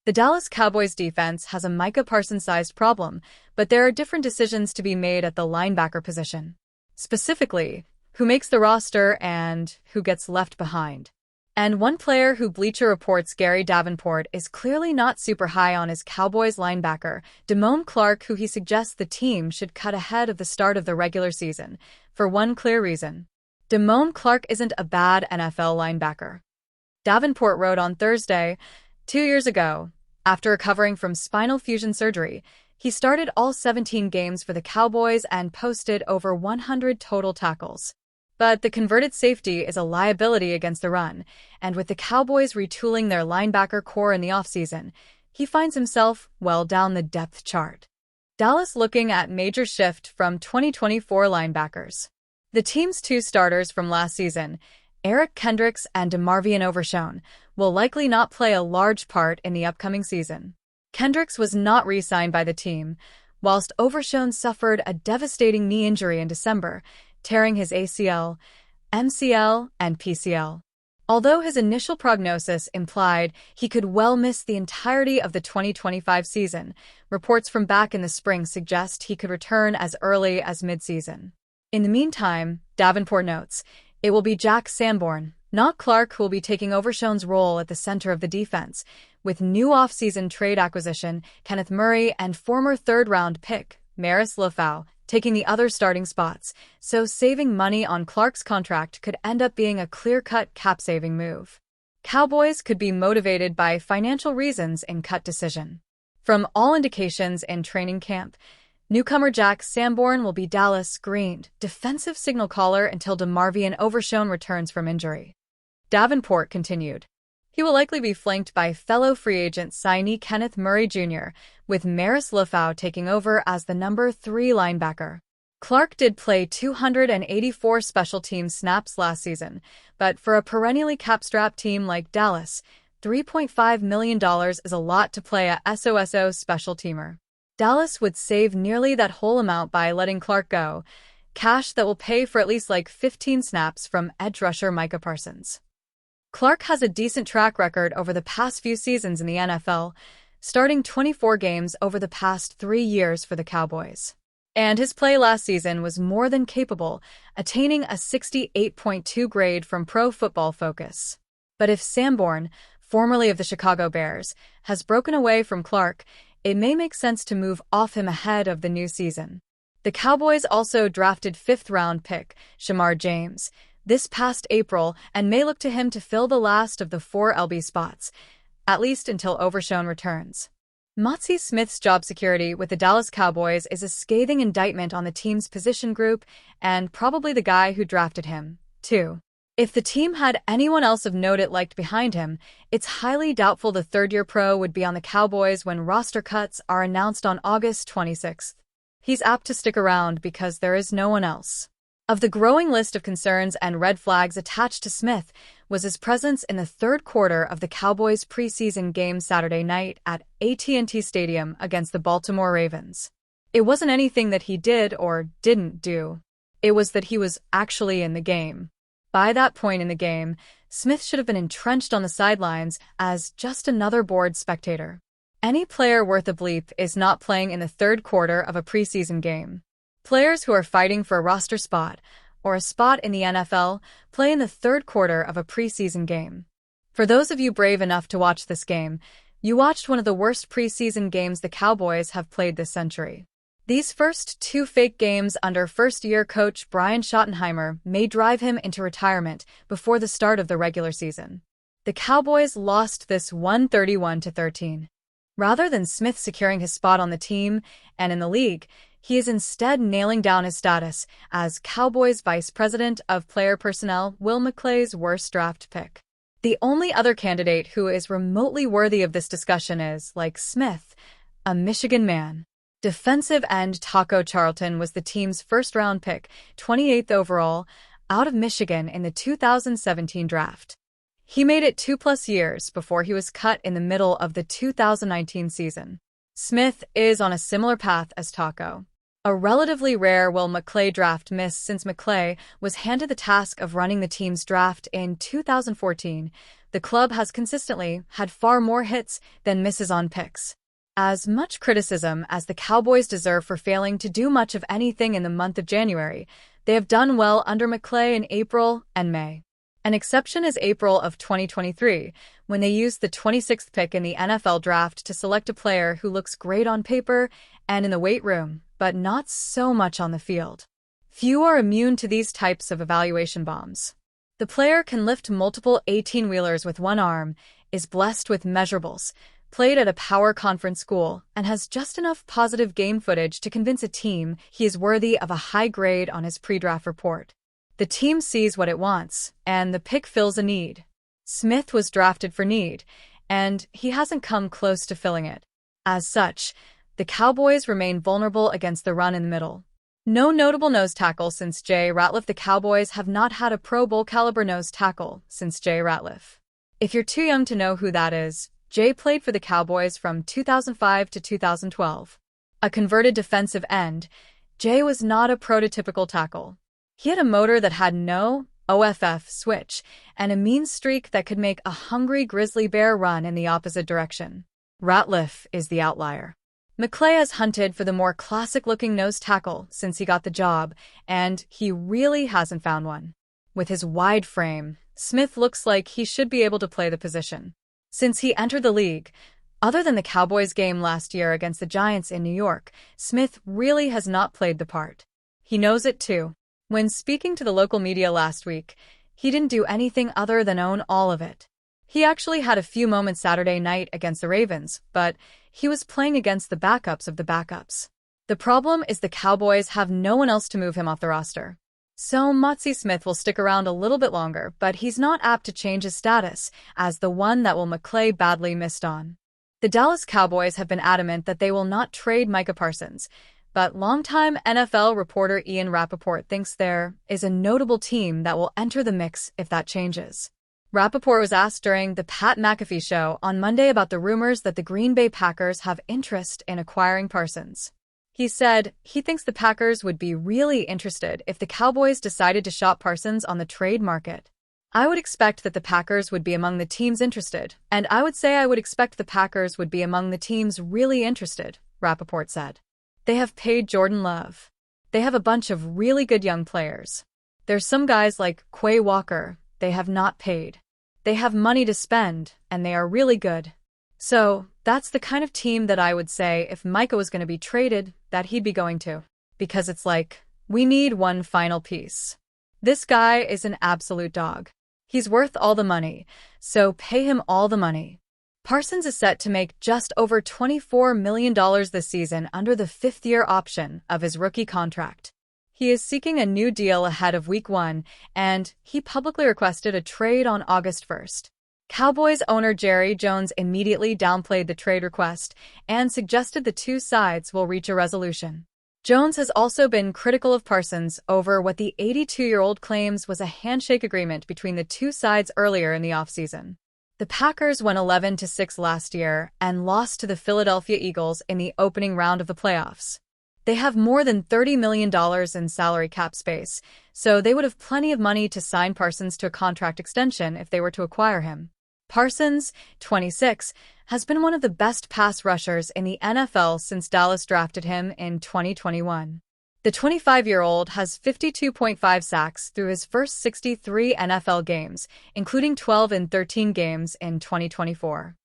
The Dallas Cowboys defense has a Micah Parsons-sized problem, but there are different decisions to be made at the linebacker position. Specifically, who makes the roster and who gets left behind. And one player who Bleacher Report's Gary Davenport is clearly not super high on is Cowboys linebacker Damone Clark, who he suggests the team should cut ahead of the start of the regular season, for one clear reason. Damone Clark isn't a bad NFL linebacker. Davenport wrote on Thursday, 2 years ago, after recovering from spinal fusion surgery, he started all 17 games for the Cowboys and posted over 100 total tackles. But the converted safety is a liability against the run, and with the Cowboys retooling their linebacker core in the offseason, he finds himself well down the depth chart. Dallas looking at major shift from 2024 linebackers. The team's two starters from last season, Eric Kendricks and DeMarvion Overshown, will likely not play a large part in the upcoming season. Kendricks was not re-signed by the team, whilst Overshown suffered a devastating knee injury in December, tearing his ACL, MCL, and PCL. Although his initial prognosis implied he could well miss the entirety of the 2025 season, reports from back in the spring suggest he could return as early as mid-season. In the meantime, Davenport notes, it will be Jack Sanborn, not Clark, who will be taking Overshown's role at the center of the defense, with new off-season trade acquisition Kenneth Murray and former third-round pick Maris Lofau taking the other starting spots, so saving money on Clark's contract could end up being a clear-cut cap-saving move. Cowboys could be motivated by financial reasons in cut decision. From all indications in training camp, newcomer Jack Sanborn will be Dallas' greened defensive signal caller until DeMarvion Overshown returns from injury. Davenport continued. He will likely be flanked by fellow free agent signee Kenneth Murray Jr., with Maris Lofau taking over as the number 3 linebacker. Clark did play 284 special teams snaps last season, but for a perennially cap-strapped team like Dallas, $3.5 million is a lot to play a SOSO special teamer. Dallas would save nearly that whole amount by letting Clark go, cash that will pay for at least 15 snaps from edge rusher Micah Parsons. Clark has a decent track record over the past few seasons in the NFL, starting 24 games over the past 3 years for the Cowboys. And his play last season was more than capable, attaining a 68.2 grade from Pro Football Focus. But if Sanborn, formerly of the Chicago Bears, has broken away from Clark, it may make sense to move off him ahead of the new season. The Cowboys also drafted 5th-round pick Shamar James this past April and may look to him to fill the last of the 4 LB spots, at least until Overshown returns. Mazi Smith's job security with the Dallas Cowboys is a scathing indictment on the team's position group and probably the guy who drafted him, too. If the team had anyone else of note it liked behind him, it's highly doubtful the third-year pro would be on the Cowboys when roster cuts are announced on August 26th. He's apt to stick around because there is no one else. Of the growing list of concerns and red flags attached to Smith was his presence in the third quarter of the Cowboys' preseason game Saturday night at AT&T Stadium against the Baltimore Ravens. It wasn't anything that he did or didn't do. It was that he was actually in the game. By that point in the game, Smith should have been entrenched on the sidelines as just another bored spectator. Any player worth a bleep is not playing in the third quarter of a preseason game. Players who are fighting for a roster spot, or a spot in the NFL, play in the third quarter of a preseason game. For those of you brave enough to watch this game, you watched one of the worst preseason games the Cowboys have played this century. These first 2 fake games under first-year coach Brian Schottenheimer may drive him into retirement before the start of the regular season. The Cowboys lost this one 31-13. Rather than Smith securing his spot on the team and in the league, he is instead nailing down his status as Cowboys Vice President of Player Personnel Will McClay's worst draft pick. The only other candidate who is remotely worthy of this discussion is, like Smith, a Michigan man. Defensive end Taco Charlton was the team's first-round pick, 28th overall, out of Michigan in the 2017 draft. He made it 2+ years before he was cut in the middle of the 2019 season. Smith is on a similar path as Taco. A relatively rare Will McClay draft miss since McClay was handed the task of running the team's draft in 2014, the club has consistently had far more hits than misses on picks. As much criticism as the Cowboys deserve for failing to do much of anything in the month of January, they have done well under McClay in April and May. An exception is April of 2023, when they used the 26th pick in the NFL draft to select a player who looks great on paper and in the weight room, but not so much on the field. Few are immune to these types of evaluation bombs. The player can lift multiple 18-wheelers with one arm, is blessed with measurables, played at a power conference school, and has just enough positive game footage to convince a team he is worthy of a high grade on his pre-draft report. The team sees what it wants, and the pick fills a need. Smith was drafted for need, and he hasn't come close to filling it. As such, the Cowboys remain vulnerable against the run in the middle. No notable nose tackle since Jay Ratliff. The Cowboys have not had a Pro Bowl caliber nose tackle since Jay Ratliff. If you're too young to know who that is, Jay played for the Cowboys from 2005 to 2012. A converted defensive end, Jay was not a prototypical tackle. He had a motor that had no OFF switch and a mean streak that could make a hungry grizzly bear run in the opposite direction. Ratliff is the outlier. McClay has hunted for the more classic-looking nose tackle since he got the job, and he really hasn't found one. With his wide frame, Smith looks like he should be able to play the position. Since he entered the league, other than the Cowboys game last year against the Giants in New York, Smith really has not played the part. He knows it too. When speaking to the local media last week, he didn't do anything other than own all of it. He actually had a few moments Saturday night against the Ravens, but he was playing against the backups of the backups. The problem is the Cowboys have no one else to move him off the roster. So Motsy Smith will stick around a little bit longer, but he's not apt to change his status as the one that McClay badly missed on. The Dallas Cowboys have been adamant that they will not trade Micah Parsons, but longtime NFL reporter Ian Rappaport thinks there is a notable team that will enter the mix if that changes. Rappaport was asked during the Pat McAfee show on Monday about the rumors that the Green Bay Packers have interest in acquiring Parsons. He said he thinks the Packers would be really interested if the Cowboys decided to shop Parsons on the trade market. I would expect that the Packers would be among the teams interested, and I would say I would expect the Packers would be among the teams really interested, Rappaport said. They have paid Jordan Love. They have a bunch of really good young players. There's some guys like Quay Walker they have not paid. They have money to spend, and they are really good. So, that's the kind of team that I would say if Micah was going to be traded, that he'd be going to. Because it's like, we need one final piece. This guy is an absolute dog. He's worth all the money, so pay him all the money. Parsons is set to make just over $24 million this season under the fifth-year option of his rookie contract. He is seeking a new deal ahead of Week 1, and he publicly requested a trade on August 1st. Cowboys owner Jerry Jones immediately downplayed the trade request and suggested the two sides will reach a resolution. Jones has also been critical of Parsons over what the 82-year-old claims was a handshake agreement between the two sides earlier in the offseason. The Packers went 11-6 last year and lost to the Philadelphia Eagles in the opening round of the playoffs. They have more than $30 million in salary cap space, so they would have plenty of money to sign Parsons to a contract extension if they were to acquire him. Parsons, 26, has been one of the best pass rushers in the NFL since Dallas drafted him in 2021. The 25-year-old has 52.5 sacks through his first 63 NFL games, including 12 in 13 games in 2024.